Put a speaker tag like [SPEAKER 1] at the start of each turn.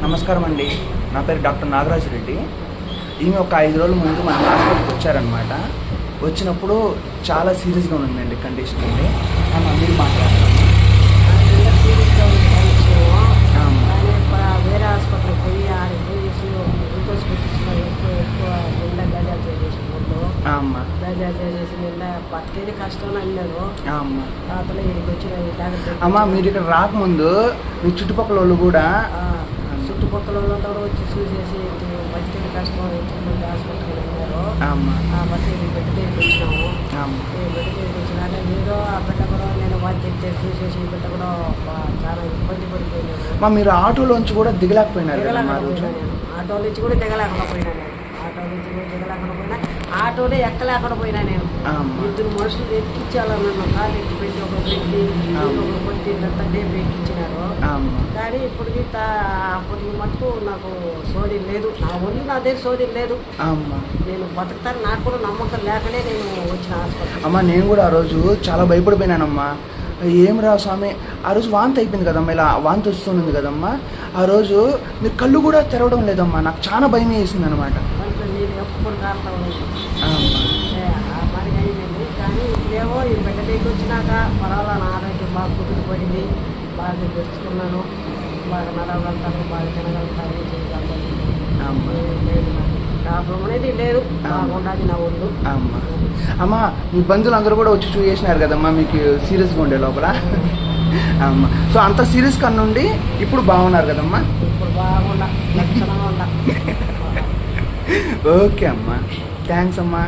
[SPEAKER 1] నమస్కారం అండి. నా పేరు డాక్టర్ నాగరాజు రెడ్డి. ఈమె ఒక 5 రోజుల ముందు మన హాస్పిటల్కి వచ్చారనమాట. వచ్చినప్పుడు చాలా సీరియస్గా ఉందండి కండిషన్ అండి. మీరు మాట్లాడతాము.
[SPEAKER 2] వేరే హాస్పిటల్కి పోయి పోయేసి గ్లూకోజ్ పెట్టించుకొని ఎక్కువ నిండా గజాలు చేసేసి గజాలు చేసేసి నిండా బతికేది కష్టం అన్నారు. అతను ఇక్కడికి వచ్చిన
[SPEAKER 1] అమ్మ, మీరు ఇక్కడ రాకముందు మీ చుట్టుపక్కల వాళ్ళు కూడా
[SPEAKER 2] చుట్టుపక్కల వాళ్ళంతా కూడా వచ్చి చూసేసి బతికేది కష్టం హాస్పిటల్కి వెళ్ళారు. బట్టి బిడ్డ దగ్గరికి వచ్చినాము. బిడ్డ దగ్గరికి వచ్చినాక ఏదో ఆ బిడ్డ కూడా నేను వాళ్ళు చూసేసి బిడ్డ కూడా చాలా ఇబ్బంది పడిపోయినాను.
[SPEAKER 1] మీరు ఆటోలోంచి కూడా దిగలేకపోయినారు.
[SPEAKER 2] ఆటో నుంచి కూడా దిగలేకపోయినా నేను. ఆటోనే ఎక్కలేకపోయినా నేను. 2 మనుషులు ఎక్కించాలన్న కాలు ఎక్కిపెట్టి ఒక పెట్టి ఒకరు కొట్టి టేపు ఎక్కించినారు. కానీ ఇప్పటికి అప్పటికి మటుకు నాకు సోదీ లేదు. నా ఒళ్ళు నాదే సోదీ లేదు. నేను బతుకుతాను నాకు కూడా నమ్మకం లేకనే నేను వచ్చిన హాస్పిటల్.
[SPEAKER 1] అమ్మ, నేను కూడా ఆ రోజు చాలా భయపడిపోయినానమ్మా. ఏం రా స్వామి, ఆ రోజు వాంతి అయిపోయింది కదమ్మా, ఇలా వాంతి వస్తుంది కదమ్మా. ఆ రోజు మీరు కళ్ళు కూడా తెరవడం లేదమ్మా. నాకు చాలా భయం వేసింది అనమాట.
[SPEAKER 2] నేను ఎప్పుడు కాస్తా మరి అయిందండి. కానీ ఇప్పుడేమో ఈ బిడ్డ దగ్గరికి వచ్చినాక పర్వాలా నా ఆరోగ్యం బాగా కుదిరిపోయింది. బాగా తెచ్చుకున్నాను. బాగా నడవగలుగుతాను, బాగా తినగలుగుతాను, చేయగలుగుతాను. లేదు ప్రాబ్లం అనేది లేదు. బాగుండాలి నా ఒళ్ళు.
[SPEAKER 1] అమ్మ, మీ బంధువులు అందరూ కూడా వచ్చి చూసేసినారు కదమ్మా మీకు సీరియస్గా ఉండే లోపల. అమ్మ, సో అంత సీరియస్ కన్నా నుండి ఇప్పుడు బాగున్నారు కదమ్మా.
[SPEAKER 2] ఇప్పుడు బాగుండా లక్షణంగా ఉండా.
[SPEAKER 1] ఓకే అమ్మా, థ్యాంక్స్ అమ్మా.